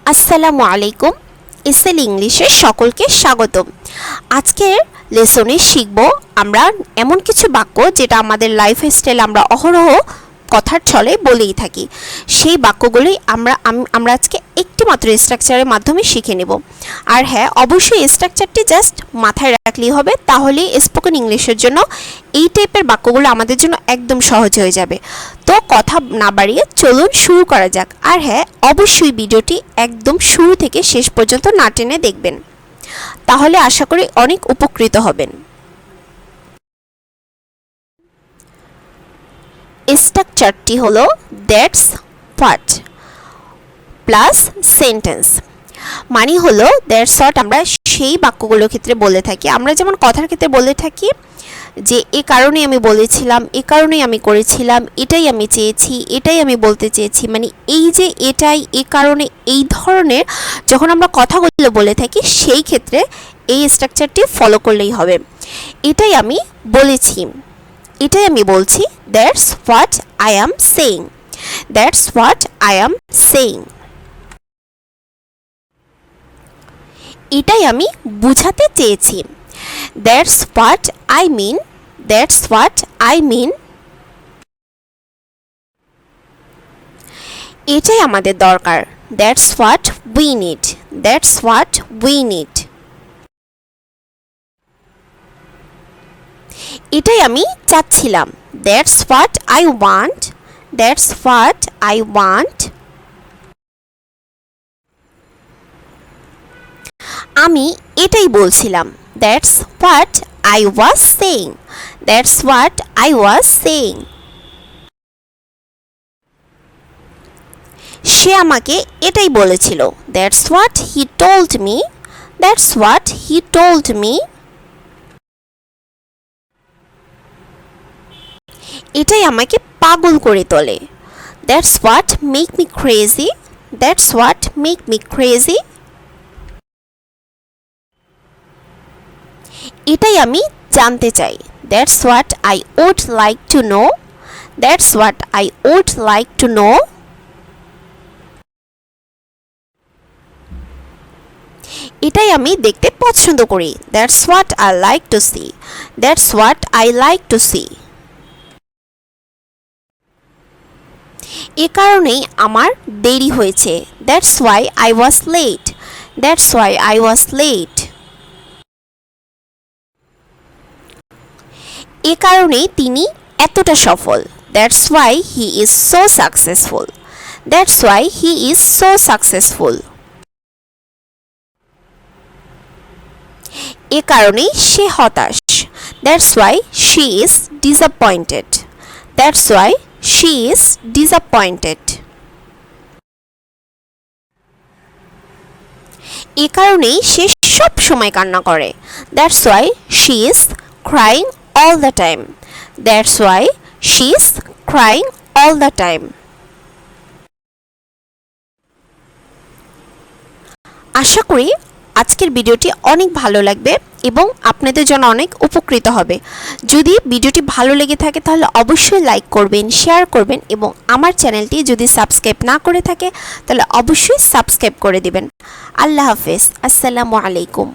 আসসালামু আলাইকুম। এসএল ইংলিশে সকলকে স্বাগতম। আজকের লেসনে শিখব আমরা এমন কিছু বাক্য যেটা আমাদের লাইফস্টাইল আমরা অহরহ কথার ছলে বলেই থাকি। সেই বাক্যগুলোই আমরা আজকে একটি মাত্র স্ট্রাকচারের মাধ্যমে শিখে নেব। আর হ্যাঁ, অবশ্যই স্ট্রাকচারটি জাস্ট মাথায় রাখলেই হবে, তাহলে স্পোকেন ইংলিশের জন্য এই টাইপের বাক্যগুলো আমাদের জন্য একদম সহজ হয়ে যাবে। তো কথা না বাড়িয়ে চলুন শুরু করা যাক। আর হ্যাঁ, অবশ্যই ভিডিওটি একদম শুরু থেকে শেষ পর্যন্ত না টেনে দেখবেন, তাহলে আশা করি অনেক উপকৃত হবেন। স্ট্রাকচারটি হলো দ্যাটস হোয়াট প্লাস সেন্টেন্স। মানে হলো দ্যাটস হোয়াট আমরা সেই বাক্যগুলোর ক্ষেত্রে বলে থাকি। আমরা যেমন কথার ক্ষেত্রে বলে থাকি যে এ কারণে আমি বলেছিলাম, এ কারণেই আমি করেছিলাম, এটাই আমি চেয়েছি, এটাই আমি বলতে চেয়েছি। মানে এই যে এটাই, এ কারণে, এই ধরনের যখন আমরা কথাগুলো বলে থাকি সেই ক্ষেত্রে এই স্ট্রাকচারটি ফলো করলেই হবে। এটাই আমি বলেছি, এটাই আমি বলছি, that's what I am saying, that's what I am saying. এটাই আমি বুঝাতে চেয়েছি, that's what I mean, that's what I mean. এটাই আমাদের দরকার, that's what we need, that's what we need. এটাই আমি চাচ্ছিলাম, that's what I want, that's what I want. আমি এটাই বলছিলাম, that's what I was saying, that's what I was saying. সে আমাকে এটাই বলেছিল, that's what he told me, that's what he told me. এটাই আমাকে পাগল করে তোলে, that's what make me crazy, that's what make me crazy. এটাই আমি জানতে চাই, that's what I would like to know, that's what I would like to know. এটাই আমি দেখতে পছন্দ করি, that's what I like to see, that's what I like to see. এ কারণেই আমার দেরি হয়েছে, that's why I was late, that's why I was late. এ কারণেই তিনি এতটা সফল, that's why he is so successful, that's why he is so successful. এ কারণেই সে হতাশ, that's why she is disappointed, that's why she is disappointed. এ কারণেই সে সব সময় কান্না করে, that's why she is crying all the time, that's why she's crying all the time. আশা করি আজকের ভিডিওটি অনেক ভালো লাগবে এবং আপনাদের জন্য অনেক উপকৃত হবে। যদি ভিডিওটি ভালো লেগে থাকে তাহলে অবশ্যই লাইক করবেন, শেয়ার করবেন এবং আমার চ্যানেলটি যদি সাবস্ক্রাইব না করে থাকে তাহলে অবশ্যই সাবস্ক্রাইব করে দিবেন। আল্লাহ হাফেজ, আসসালামু আলাইকুম।